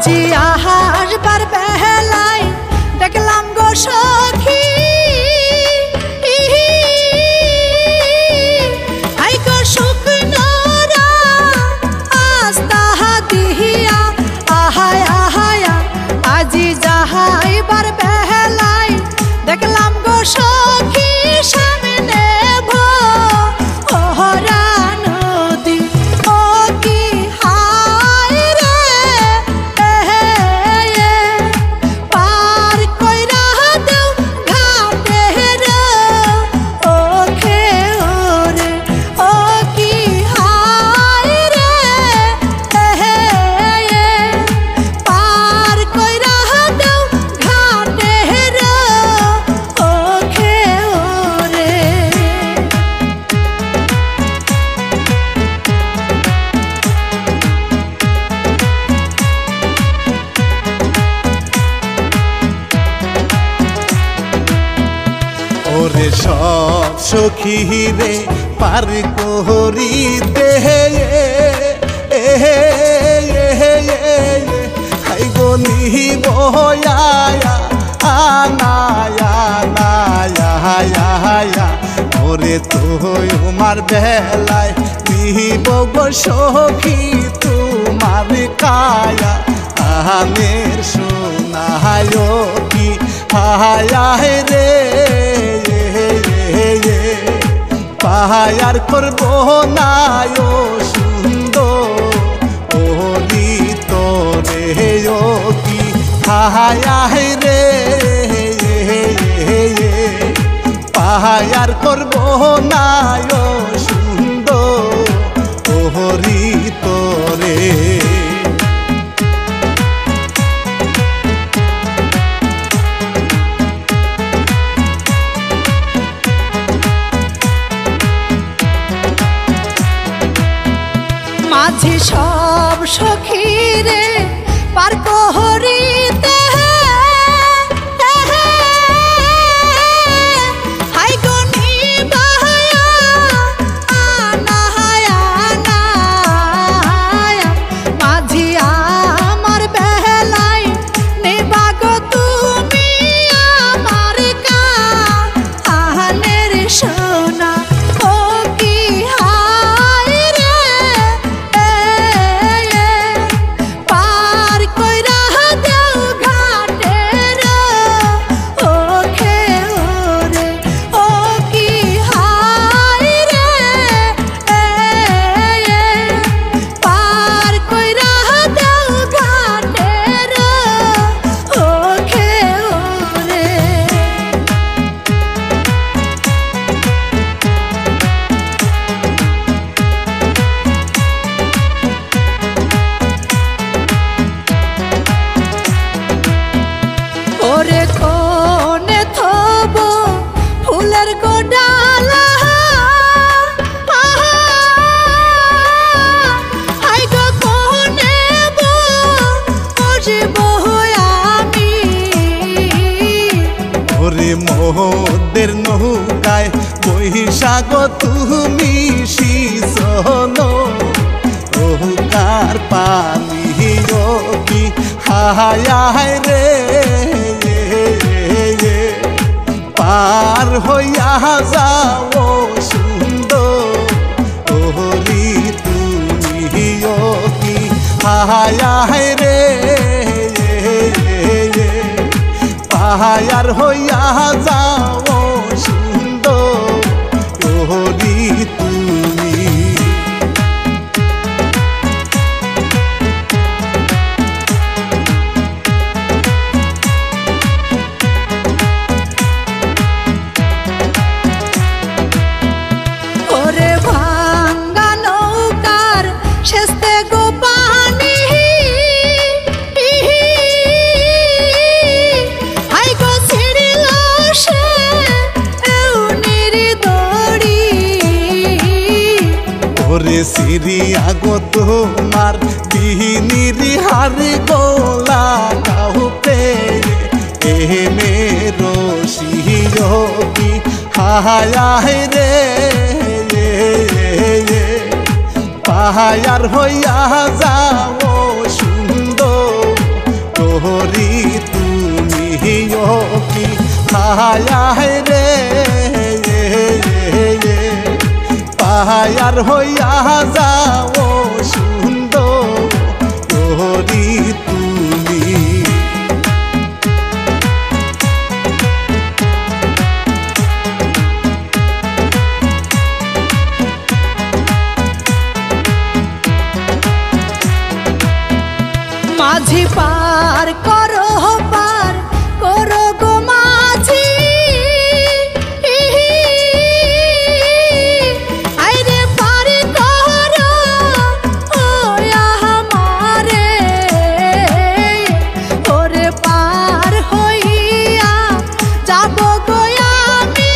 আজি আসবার বেলায় দেখলাম গো সখী আইগো শুকনোরা আস্তা দিহিয়া আহায় আহায়া আজি যাহাইবার বেলায় দেখলাম গো সখী সামনে ভরা নদী ও কি হায় রে পার কইরা দেও ঘাটের ওখে ওরে ও কি হায় রে পার কইরা দেও ঘাটের ওখে ওরে। ওরে সব সখী রে পার করিতে হাই গো নিহিব আনায়া ওরে তোমার বেলায় নিহিব গো সখী তোমার কায়া আমের সোনায় কি হায় রে পাহায়ার করব না ও সুন্দর ওলি তোরে ও কি হায় রে পাহায়ার করব না ও সুন্দর ওহরি তোরে। মাঝি সব সখী রে পার করিতে হাই গো নিবায়া আনায়া মাঝি আমার বেলায় নেবা গো তুমি আমার কানের সোনা ও কি হায় রে পার কইরা দেও ঘাটের ওখে ওরে ও কি হায় রে পার কইরা দেও ঘাটের ওখে ওরে। ওরে কোনে থব ফুলের গোডালা হাই গো কোনে বসব আমি ওরে মোদের নৌকায় বৈশাখ তুমি শিশন ওকার পানি ও কি হায় রে পার হইয়া যাও সুন্দর ওহরি তুমি ও কি হায় রে পাহায়ার হইয়া যাও সুন্দর ওহরি তুমি। ওরে ভাঙ্গা নৌকার শেষতে গো পানি হাই গো ছিড়িল সে এউনির দড়ি ওরে সিরিয়া গো তোমার বিহিনির হার গোলা গাও পে মেরো সিও কি হায় রে পাহায়ার হইয়া যাও সুন্দর তোরি তুমি কি হায় রে পাহায়ার হইয়া যাও সুন্দর তোরি তুমি। মাঝি পার করো গো মাঝি আইরে পার করো ও আমারে ওরে পার হইয়া যাব গো আমি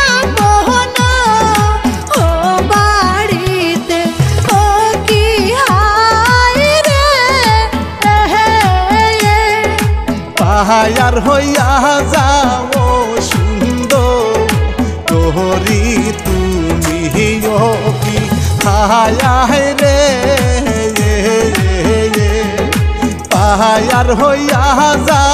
আপন ও বাড়িতে ও কি হায় রে পাহায়ার হইয়া যাও সুন্দর তোরি তুমি কি হায় রে পাহায়ার হইয়া যাও